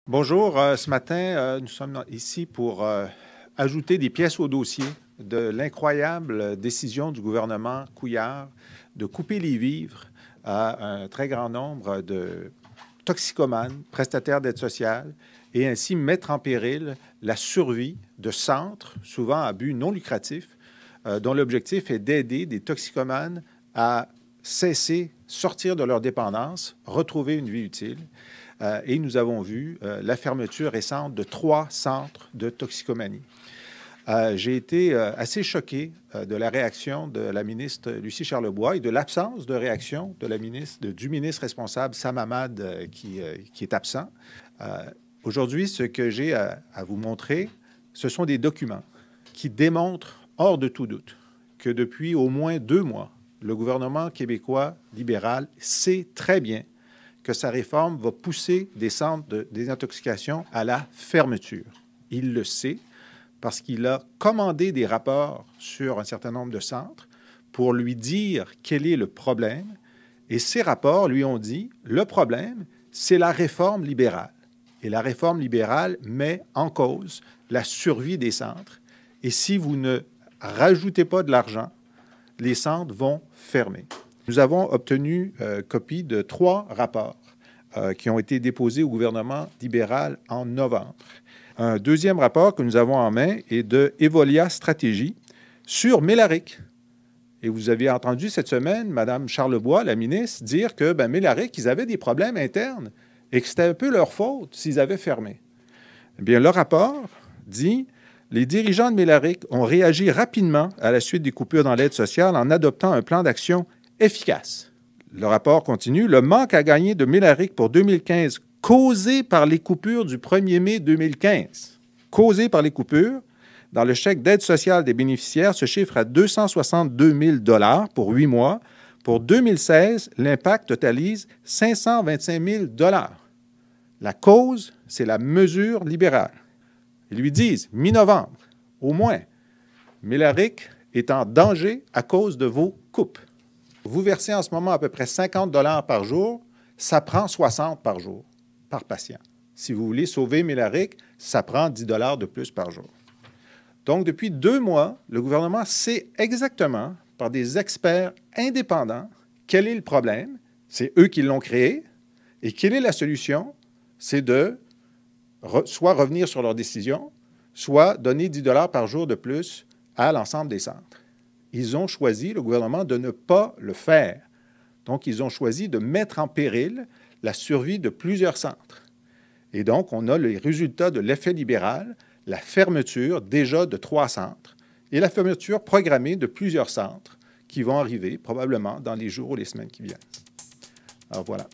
Bonjour, ce matin, nous sommes ici pour ajouter des pièces au dossier de l'incroyable décision du gouvernement Couillard de couper les vivres à un très grand nombre de toxicomanes, prestataires d'aide sociale, et ainsi mettre en péril la survie de centres, souvent à but non lucratif, dont l'objectif est d'aider des toxicomanes à cesser, sortir de leur dépendance, retrouver une vie utile. Et nous avons vu la fermeture récente de 3 centres de toxicomanie. J'ai été assez choqué de la réaction de la ministre Lucie Charlebois et de l'absence de réaction de du ministre responsable, Sam Hamad, qui est absent. Aujourd'hui, ce que j'ai à vous montrer, ce sont des documents qui démontrent, hors de tout doute, que depuis au moins 2 mois, le gouvernement québécois libéral sait très bien que sa réforme va pousser des centres de désintoxication à la fermeture. Il le sait parce qu'il a commandé des rapports sur un certain nombre de centres pour lui dire quel est le problème. Et ces rapports lui ont dit, le problème, c'est la réforme libérale. Et la réforme libérale met en cause la survie des centres. Et si vous ne rajoutez pas de l'argent, les centres vont fermer. Nous avons obtenu copie de 3 rapports qui ont été déposés au gouvernement libéral en novembre. Un deuxième rapport que nous avons en main est de Evolia Stratégie sur Mélaric. Et vous avez entendu cette semaine Mme Charlebois, la ministre, dire que Mélaric, ils avaient des problèmes internes et que c'était un peu leur faute s'ils avaient fermé. Eh bien, le rapport dit « Les dirigeants de Mélaric ont réagi rapidement à la suite des coupures dans l'aide sociale en adoptant un plan d'action efficace. » Le rapport continue. « Le manque à gagner de Mélaric pour 2015 causé par les coupures du 1er mai 2015, causé par les coupures, dans le chèque d'aide sociale des bénéficiaires se chiffre à 262 000 pour 8 mois. Pour 2016, l'impact totalise 525 000 La cause, c'est la mesure libérale. Ils lui disent, mi-novembre, au moins, Mélaric est en danger à cause de vos coupes. Vous versez en ce moment à peu près 50 $ par jour, ça prend 60 par jour, par patient. Si vous voulez sauver Mélaric, ça prend 10 $ de plus par jour. Donc, depuis 2 mois, le gouvernement sait exactement, par des experts indépendants, quel est le problème. C'est eux qui l'ont créé. Et quelle est la solution? C'est de soit revenir sur leur décision, soit donner 10 $ par jour de plus à l'ensemble des centres. Ils ont choisi, le gouvernement, de ne pas le faire. Donc, ils ont choisi de mettre en péril la survie de plusieurs centres. Et donc, on a les résultats de l'effet libéral, la fermeture déjà de 3 centres et la fermeture programmée de plusieurs centres qui vont arriver probablement dans les jours ou les semaines qui viennent. Alors voilà.